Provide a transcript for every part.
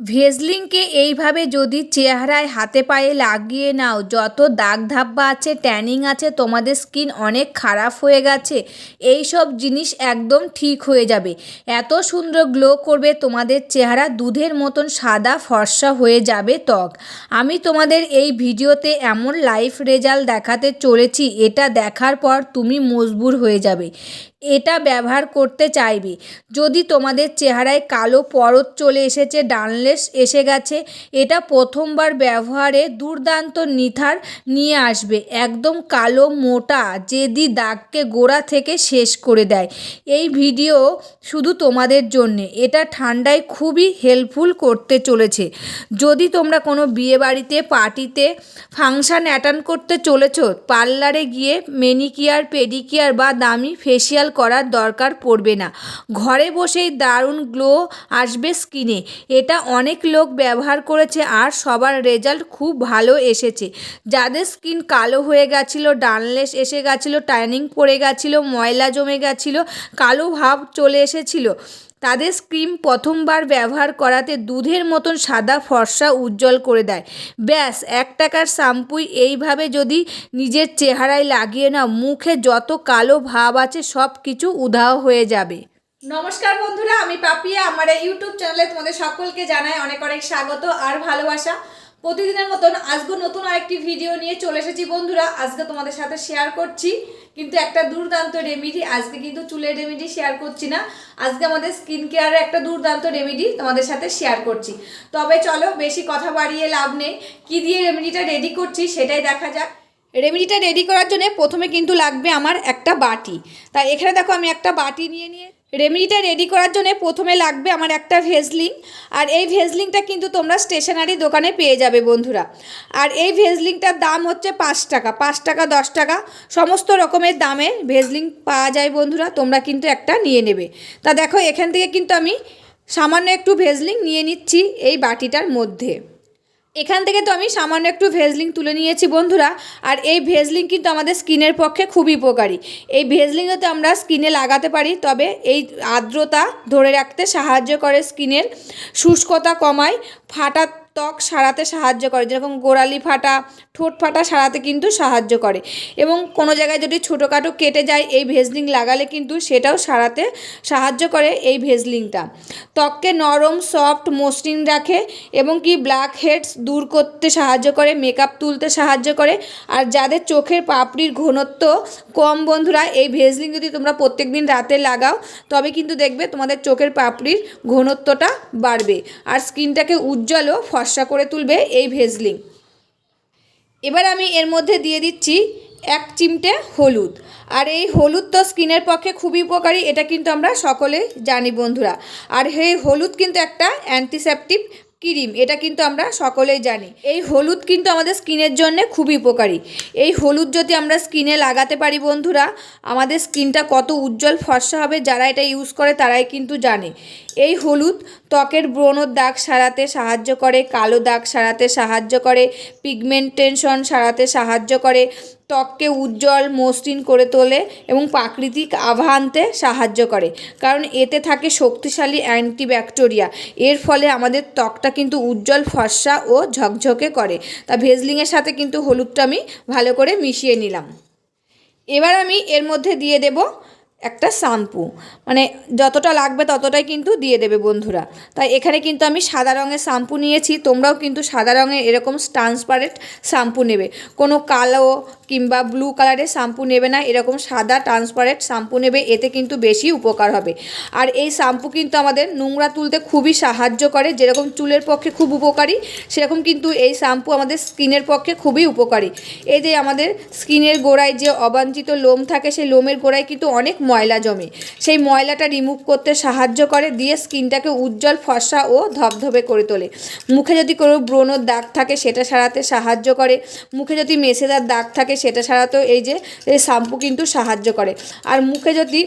ভেজলিনকে এইভাবে যদি চেহারায় হাতে পায়ে লাগিয়ে নাও, যত দাগ ধাব্বা আছে, ট্যানিং আছে, তোমাদের স্কিন অনেক খারাপ হয়ে গেছে, এই সব জিনিস একদম ঠিক হয়ে যাবে। এত সুন্দর গ্লো করবে তোমাদের চেহারা, দুধের মতন সাদা ফর্সা হয়ে যাবে ত্বক। আমি তোমাদের এই ভিডিওতে এমন লাইভ রেজাল্ট দেখাতে চলেছি, এটা দেখার পর তুমি মজবুর হয়ে যাবে, এটা ব্যবহার করতে চাইবে। যদি তোমাদের চেহারায় কালো পরত চলে এসেছে, ডানলেস এসে গেছে, এটা প্রথমবার ব্যবহারে দুর্দান্ত নিখার নিয়ে আসবে। একদম কালো মোটা জেদি দাগকে গোড়া থেকে শেষ করে দেয়। এই ভিডিও শুধু তোমাদের জন্যে, এটা ঠান্ডায় খুবই হেল্পফুল করতে চলেছে। যদি তোমরা কোনো বিয়েবাড়িতে, পার্টিতে, ফাংশান অ্যাটেন্ড করতে চলেছ, পার্লারে গিয়ে ম্যানিকিয়ার, পেডিকিয়ার বা দামি ফেসিয়াল করার দরকার পড়বে না। ঘরে বসেই দারুণ গ্লো আসবে স্কিনে। এটা অনেক লোক ব্যবহার করেছে আর সবার রেজাল্ট খুব ভালো এসেছে। যাদের স্কিন কালো হয়ে গেছিলো, ডানলেস এসে গেছিলো, ট্যানিং পড়ে গেছিলো, ময়লা জমে গেছিলো, কালো ভাব চলে এসেছিলো, তাদের স্কিন প্রথমবার ব্যবহার করাতে দুধের মতন সাদা ফর্সা উজ্জ্বল করে দেয়। ব্যাস 1 টাকার শ্যাম্পুই এইভাবে যদি নিজের চেহারায় লাগিয়ে নাও, মুখে যত কালো ভাব আছে সব কিছু উধাও হয়ে যাবে। নমস্কার বন্ধুরা, আমি পাপিয়া। আমার এই ইউটিউব চ্যানেলে তোমাদের সকলকে জানাই অনেক অনেক স্বাগত আর ভালোবাসা। প্রতিদিনের মতন আজকে নতুন আরেকটি ভিডিও নিয়ে চলে এসেছি বন্ধুরা। আজকে তোমাদের সাথে শেয়ার করছি কিন্তু একটা দুর্দান্ত রেমেডি। আজকে কিন্তু চুলের রেমেডি শেয়ার করছি না, আজকে আমাদের স্কিন কেয়ারের একটা দুর্দান্ত রেমেডি তোমাদের সাথে শেয়ার করছি। তবে চলো বেশি কথা বাড়িয়ে লাভ নেই, কী দিয়ে রেমেডিটা রেডি করছি সেটাই দেখা যাক। রেমেডিটা রেডি করার জন্য প্রথমে কিন্তু লাগবে আমার একটা বাটি। তাই এখানে দেখো আমি একটা বাটি নিয়ে রেমেডিটা রেডি করার জন্য প্রথমে লাগবে আমার একটা ভেজলিন। আর এই ভেজলিনটা কিন্তু তোমরা স্টেশনারি দোকানে পেয়ে যাবে বন্ধুরা। আর এই ভেজলিনটার দাম হচ্ছে 5 টাকা, 5 টাকা, 10 টাকা, সমস্ত রকমের দামে ভেজলিন পাওয়া যায় বন্ধুরা। তোমরা কিন্তু একটা নিয়ে নেবে। তা দেখো এখান থেকে কিন্তু আমি সামান্য একটু ভেজলিন নিয়ে নিচ্ছি এই বাটিটার মধ্যে। এখান থেকে তো আমি সামান্য একটু ভেজলিন তুলে নিয়েছি বন্ধুরা। আর এই ভেজলিন কিন্তু আমাদের স্কিনের পক্ষে খুবই উপকারী। এই ভেজলিন যদি আমরা স্কিনে লাগাতে পারি তবে এই আর্দ্রতা ধরে রাখতে সাহায্য করে, স্কিনের শুষ্কতা কমায়, ফাটা ত্বক সারাতে সাহায্য করে, যেরকম গোড়ালি ফাটা, ঠোঁট ফাটা সারাতে কিন্তু সাহায্য করে। এবং কোনো জায়গায় যদি ছোটোখাটো কেটে যায় এই ভেজলিন লাগালে কিন্তু সেটাও সারাতে সাহায্য করে এই ভেজলিনটা। ত্বককে নরম, সফট, মসৃণ রাখে এবং কি ব্ল্যাক হেডস দূর করতে সাহায্য করে, মেকআপ তুলতে সাহায্য করে। আর যাদের চোখের পাপড়ির ঘনত্ব কম বন্ধুরা, এই ভেজলিন যদি তোমরা প্রত্যেক দিন রাতে লাগাও তবে কিন্তু দেখবে তোমাদের চোখের পাপড়ির ঘনত্বটা বাড়বে আর স্কিনটাকে উজ্জ্বল ও ফর্সা করে তুলবে এই ভেজলিন। এবার আমি এর মধ্যে দিয়ে দিচ্ছি 1 চিমটে হলুদ। আর এই হলুদ তো স্কিনের পক্ষে খুবই উপকারী, এটা কিন্তু আমরা সকলে জানি বন্ধুরা। আর এই হলুদ কিন্তু একটা অ্যান্টিসেপটিক ক্রিম, এটা কিন্তু আমরা সকলেই জানি। এই হলুদ কিন্তু আমাদের স্কিনের জন্য খুবই উপকারী। এই হলুদ যদি আমরা স্কিনে লাগাতে পারি বন্ধুরা, আমাদের স্কিনটা কত উজ্জ্বল ফর্সা হবে, যারা এটা ইউজ করে তারাই কিন্তু জানে। এই হলুদ ত্বকের ব্রণর দাগ সারাতে সাহায্য করে, কালো দাগ সারাতে সাহায্য করে, পিগমেন্টেশন সারাতে সাহায্য করে, ত্বককে উজ্জ্বল মসৃণ করে তোলে এবং প্রাকৃতিক আভা আনতে সাহায্য করে। কারণ এতে থাকে শক্তিশালী অ্যান্টিব্যাকটেরিয়া। এর ফলে আমাদের ত্বকটা কিন্তু উজ্জ্বল ফর্সা ও ঝকঝকে করে। তা ভেজলিনের সাথে কিন্তু হলুদটা আমি ভালো করে মিশিয়ে নিলাম। এবার আমি এর মধ্যে দিয়ে দেব একটা শ্যাম্পু, মানে যতটা লাগবে ততটাই কিন্তু দিয়ে দেবে বন্ধুরা। তাই এখানে কিন্তু আমি সাদা রঙের শ্যাম্পু নিয়েছি, তোমরাও কিন্তু সাদা রঙের এরকম ট্রান্সপারেন্ট শ্যাম্পু নেবে। কোনো কালো কিংবা ব্লু কালারের শ্যাম্পু নেবে না, এরকম সাদা ট্রান্সপারেন্ট শ্যাম্পু নেবে, এতে কিন্তু বেশি উপকার হবে। আর এই শ্যাম্পু কিন্তু আমাদের নোংরা তুলতে খুবই সাহায্য করে, যেরকম চুলের পক্ষে খুব উপকারী সেরকম কিন্তু এই শ্যাম্পু আমাদের স্কিনের পক্ষে খুবই উপকারী। এই যে আমাদের স্কিনের গোড়ায় যে অবাঞ্ছিত লোম থাকে, সেই লোমের গোড়ায় কিন্তু অনেক ময়লা জমে, সেই ময়লাটা রিমুভ করতে সাহায্য করে, দিয়ে স্কিনটাকে উজ্জ্বল ফর্সা ও ধবধবে করে তোলে। মুখে যদি কোনো ব্রণর দাগ থাকে সেটা সারাতে সাহায্য করে, মুখে যদি মেছেদার দাগ থাকে সেটা সারাতেও এই যে এই শ্যাম্পু কিন্তু সাহায্য করে। আর মুখে যদি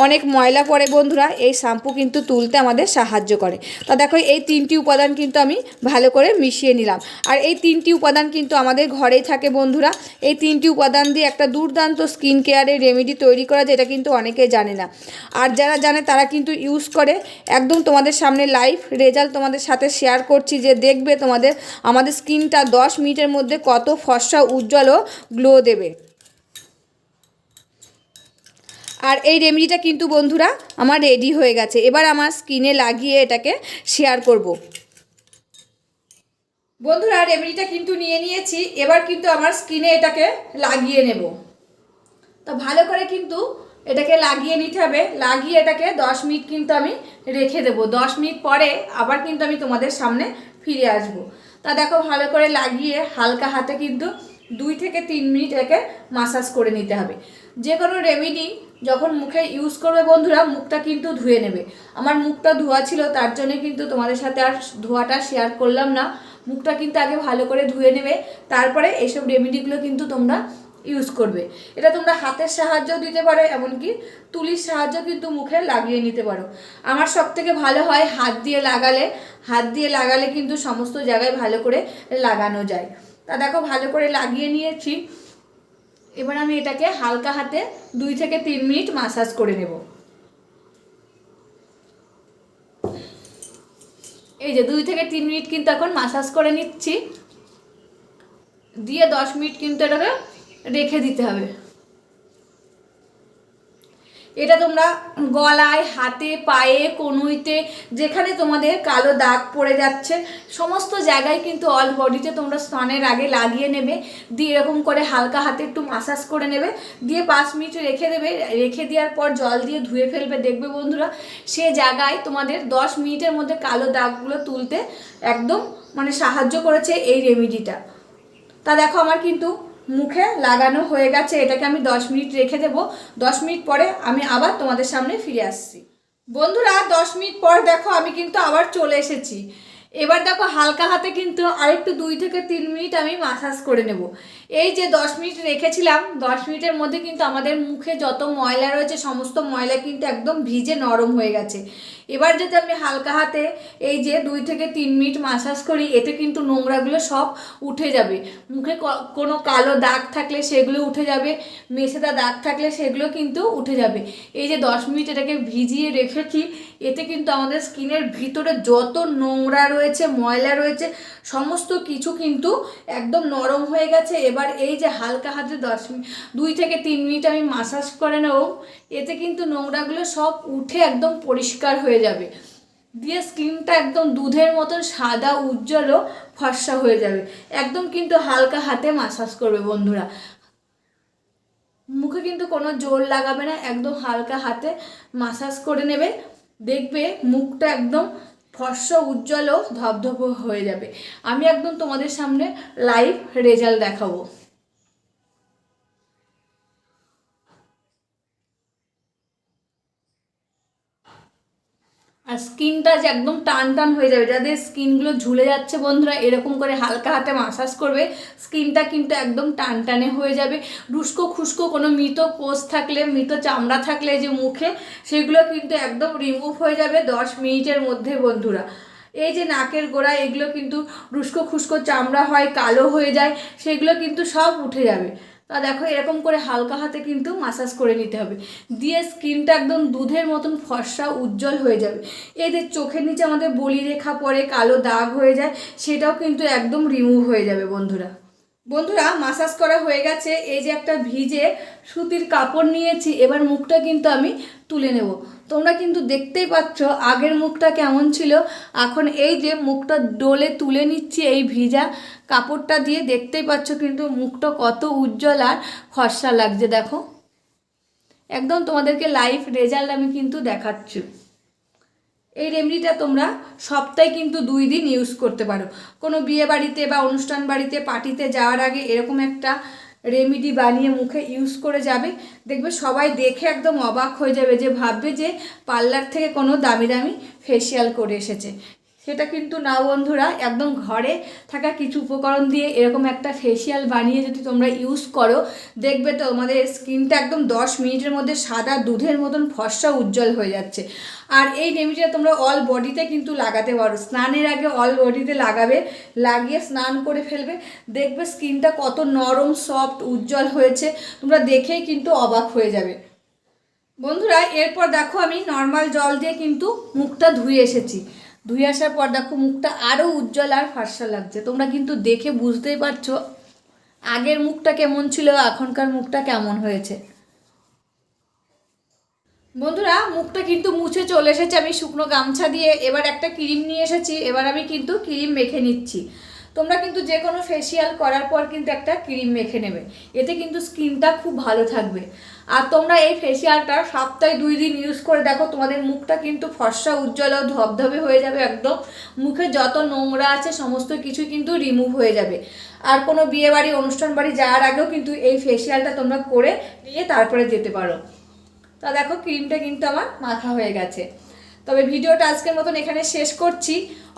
অনেক ময়লা পড়ে বন্ধুরা, এই শ্যাম্পু কিন্তু তুলতে আমাদের সাহায্য করে। তা দেখো এই 3টি উপাদান কিন্তু আমি ভালো করে মিশিয়ে নিলাম। আর এই 3টি উপাদান কিন্তু আমাদের ঘরেই থাকে বন্ধুরা। এই 3টি উপাদান দিয়ে একটা দুর্দান্ত স্কিন কেয়ারের রেমেডি তৈরি করা যায়, এটা কিন্তু অনেক অনেকে জানে না, আর যারা জানে তারা কিন্তু ইউজ করে। একদম তোমাদের সামনে লাইভ রেজাল্ট তোমাদের সাথে শেয়ার করছি, যে দেখবে তোমাদের আমাদের স্কিনটা 10 মিনিটের মধ্যে কত ফর্সা উজ্জ্বল ও গ্লো দেবে। আর এই রেমেডিটা কিন্তু বন্ধুরা আমার রেডি হয়ে গেছে, এবার আমার স্কিনে লাগিয়ে এটাকে শেয়ার করব। বন্ধুরা রেমেডিটা কিন্তু নিয়ে নিয়েছি, এবার কিন্তু আমার স্কিনে এটাকে লাগিয়ে নেব। তো ভালো করে কিন্তু এটাকে লাগিয়ে নিতে হবে, লাগিয়ে এটাকে 10 মিনিট কিন্তু আমি রেখে দেবো। 10 মিনিট পরে আবার কিন্তু আমি তোমাদের সামনে ফিরে আসব। তা দেখো ভালো করে লাগিয়ে হালকা হাতে কিন্তু 2 থেকে 3 মিনিট এটাকে মাসাজ করে নিতে হবে। যে কোনো রেমেডি যখন মুখে ইউজ করবে বন্ধুরা, মুখটা কিন্তু ধুয়ে নেবে। আমার মুখটা ধোয়া ছিল, তার জন্য কিন্তু তোমাদের সাথে আর ধোয়াটা শেয়ার করলাম না। মুখটা কিন্তু আগে ভালো করে ধুয়ে নেবে, তারপরে এইসব রেমেডিগুলো কিন্তু তোমরা ইউজ করবে। এটা তোমরা হাতের সাহায্যও দিতে পারো, এমনকি তুলির সাহায্য কিন্তু মুখে লাগিয়ে নিতে পারো। আমার সবথেকে ভালো হয় হাত দিয়ে লাগালে। হাত দিয়ে লাগালে কিন্তু সমস্ত জায়গায় ভালো করে লাগানো যায়। তা দেখো ভালো করে লাগিয়ে নিয়েছি, এবার আমি এটাকে হালকা হাতে 2 থেকে 3 মিনিট মাসাজ করে নেব। এই যে 2 থেকে 3 মিনিট কিন্তু এখন মাসাজ করে নিচ্ছি, দিয়ে 10 মিনিট কিন্তু এটাকে রেখে দিতে হবে। এটা তোমরা গলায়, হাতে, পায়ে, কনুইতে যেখানে তোমাদের কালো দাগ পড়ে যাচ্ছে সমস্ত জায়গায় কিন্তু অল বডিতে তোমরা স্নানের আগে লাগিয়ে নেবে, দিয়ে এরকম করে হালকা হাতে একটু মাসাজ করে নেবে, দিয়ে 5 মিনিট রেখে দেবে। রেখে দেওয়ার পর জল দিয়ে ধুয়ে ফেলবে। দেখবে বন্ধুরা সে জায়গায় তোমাদের 10 মিনিটের মধ্যে কালো দাগগুলো তুলতে একদম সাহায্য করেছে এই রেমেডিটা। তা দেখো আমার কিন্তু মুখে লাগানো হয়ে গেছে, এটাকে আমি 10 মিনিট রেখে দেবো। 10 মিনিট পরে আমি আবার তোমাদের সামনে ফিরে আসছি। বন্ধুরা 10 মিনিট পর দেখো আমি কিন্তু আবার চলে এসেছি। এবার দেখো হালকা হাতে কিন্তু আরেকটু 2 থেকে 3 মিনিট আমি মাসাজ করে নেব। এই যে 10 মিনিট রেখেছিলাম, 10 মিনিটের মধ্যে কিন্তু আমাদের মুখে যত ময়লা রয়েছে সমস্ত ময়লা কিন্তু একদম ভিজে নরম হয়ে গেছে। এবার যদি আমি হালকা হাতে এই যে 2 থেকে 3 মিনিট মাসাজ করি, এতে কিন্তু নোংরাগুলো সব উঠে যাবে। মুখে কোনো কালো দাগ থাকলে সেগুলো উঠে যাবে, মেছেদা দাগ থাকলে সেগুলো কিন্তু উঠে যাবে। এই যে 10 মিনিট এটাকে ভিজিয়ে রেখেছি, এতে কিন্তু আমাদের স্কিনের ভিতরে যত নোংরা রয়েছে, ময়লা রয়েছে সমস্ত কিছু কিন্তু একদম নরম হয়ে গেছে। এবার এই যে হালকা হাতে 2 থেকে 3 মিনিট আমি মাসাজ করে নেব, এতে কিন্তু নোংরাগুলো সব উঠে একদম পরিষ্কার হয়ে যাবে, দিয়ে স্কিনটা একদম দুধের মতন সাদা, উজ্জ্বল ও ফর্সা হয়ে যাবে। একদম কিন্তু হালকা হাতে মাসাজ করবে বন্ধুরা, মুখে কিন্তু কোনো জোর লাগাবে না, একদম হালকা হাতে মাসাজ করে নেবে। দেখবে মুখটা একদম ফর্সা, উজ্জ্বল ও ধবধব হয়ে যাবে। আমি একদম তোমাদের সামনে লাইভ রেজাল্ট দেখাবো। আর স্কিনটা যে একদম টান টান হয়ে যাবে, যাদের স্কিনগুলো ঝুলে যাচ্ছে বন্ধুরা এরকম করে হালকা হাতে মাসাজ করবে, স্কিনটা কিন্তু একদম টান টানে হয়ে যাবে। রুস্কো খুস্কো কোনো মৃত কোষ থাকলে, মৃত চামড়া থাকলে যে মুখে, সেগুলো কিন্তু একদম রিমুভ হয়ে যাবে 10 মিনিটের মধ্যে বন্ধুরা। এই যে নাকের গোড়া এগুলো কিন্তু রুস্কো খুস্কো চামড়া হয়, কালো হয়ে যায়, সেগুলো কিন্তু সব উঠে যাবে। তা দেখো এরকম করে হালকা হাতে কিন্তু মাসাজ করে নিতে হবে, দিয়ে স্কিনটা একদম দুধের মতন ফর্সা, উজ্জ্বল হয়ে যাবে। এই যে চোখের নিচে আমাদের বলি রেখা পড়ে, কালো দাগ হয়ে যায়, সেটাও কিন্তু একদম রিমুভ হয়ে যাবে বন্ধুরা। বন্ধুরা মাসাজ করা হয়ে গেছে, এই যে একটা ভিজে সুতির কাপড় নিয়েছি, এবার মুখটা কিন্তু আমি তুলে নেব। তোমরা কিন্তু দেখতেই পাচ্ছ আগের মুখটা কেমন ছিল, এখন এই যে মুখটা ডলে তুলে নিচ্ছি এই ভিজা কাপড়টা দিয়ে, দেখতেই পাচ্ছ কিন্তু মুখটা কত উজ্জ্বল আর ফর্সা লাগছে। দেখো একদম তোমাদেরকে লাইভ রেজাল্ট আমি কিন্তু দেখাচ্ছি। এই রেমেডিটা তোমরা সপ্তাহে কিন্তু 2 দিন ইউজ করতে পারো। কোনো বিয়ে বাড়িতে বা অনুষ্ঠান বাড়িতে, পার্টিতে যাওয়ার আগে এরকম একটা রেমেডি বানিয়ে মুখে ইউজ করে যাবে, দেখবে সবাই দেখে একদম অবাক হয়ে যাবে, যে ভাববে যে পার্লার থেকে কোনো দামি দামি ফেসিয়াল করে এসেছে। সেটা কিন্তু না বন্ধুরা, একদম ঘরে থাকা কিছু উপকরণ দিয়ে এরকম একটা ফেসিয়াল বানিয়ে যদি তোমরা ইউজ করো, দেখবে তো তোমাদের স্কিনটা একদম 10 মিনিটের মধ্যে সাদা দুধের মতন ফর্সা, উজ্জ্বল হয়ে যাচ্ছে। আর এই রেমেডিটা তোমরা অল বডিতে কিন্তু লাগাতে পারো। স্নানের আগে অল বডিতে লাগাবে, লাগিয়ে স্নান করে ফেলবে, দেখবে স্কিনটা কত নরম, সফট, উজ্জ্বল হয়েছে, তোমরা দেখেই কিন্তু অবাক হয়ে যাবে। বন্ধুরা এরপর দেখো আমি নর্মাল জল দিয়ে কিন্তু মুখটা ধুয়ে এসেছি। ধুয়ে আসার পর দেখো মুখটা আরও উজ্জ্বল আর ফর্সা লাগছে। তোমরা কিন্তু দেখে বুঝতেই পারছো আগের মুখটা কেমন ছিল, এখনকার মুখটা কেমন হয়েছে। বন্ধুরা মুখটা কিন্তু মুছে চলে এসেছে আমি শুকনো গামছা দিয়ে। এবার একটা ক্রিম নিয়ে এসেছি, এবার আমি কিন্তু ক্রিম মেখে নিচ্ছি। তোমরা কিন্তু যে কোনো ফেসিয়াল করার পর কিন্তু একটা ক্রিম মেখে নেবে, এতে কিন্তু স্কিনটা খুব ভালো থাকবে। আর তোমরা এই ফেসিয়ালটা সপ্তাহে 2 দিন ইউজ করে দেখো, তোমাদের মুখটা কিন্তু ফর্সা উজ্জ্বল ও ধবধবে হয়ে যাবে একদম। মুখে যত নোংরা আছে সমস্ত কিছু কিন্তু রিমুভ হয়ে যাবে। আর কোনো বিয়েবাড়ি অনুষ্ঠান বাড়ি যাওয়ার আগেও কিন্তু এই ফেসিয়ালটা তোমরা করে নিয়ে তারপরে যেতে পারো। তা দেখো ক্রিমটা কিন্তু আমার মাখা হয়ে গেছে। তবে ভিডিওটা আজকের মতন এখানে শেষ করছি।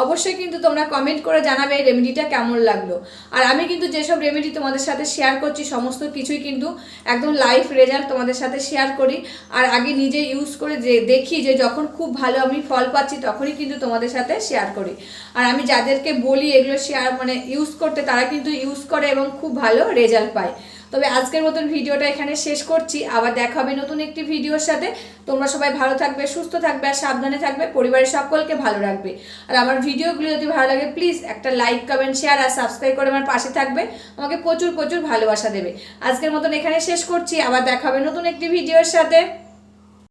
অবশ্যই কিন্তু তোমরা কমেন্ট করে জানাবে এই রেমেডিটা কেমন লাগলো। আর আমি কিন্তু যেসব রেমেডি তোমাদের সাথে শেয়ার করছি সমস্ত কিছুই কিন্তু একদম লাইভ রেজাল্ট তোমাদের সাথে শেয়ার করি। আর আগে নিজে ইউজ করে যে দেখি যে যখন খুব ভালো আমি ফল পাচ্ছি তখনই কিন্তু তোমাদের সাথে শেয়ার করি। আর আমি যাদেরকে বলি এগুলো শেয়ার ইউজ করতে, তারা কিন্তু ইউজ করে এবং খুব ভালো রেজাল্ট পায়। তবে আজকের মতন ভিডিওটা এখানে শেষ করছি। আবার দেখা হবে নতুন একটি ভিডিওর সাথে। তোমরা সবাই ভালো থাকবে, সুস্থ থাকবে আর সাবধানে থাকবে, পরিবারের সকলকে ভালো রাখবে। আর আমার ভিডিওগুলো যদি ভালো লাগে প্লিজ একটা লাইক, কমেন্ট, শেয়ার আর সাবস্ক্রাইব করে আমার পাশে থাকবে। আমাকে প্রচুর প্রচুর ভালোবাসা দেবে। আজকের মতন এখানে শেষ করছি। আবার দেখা হবে নতুন একটি ভিডিওর সাথে।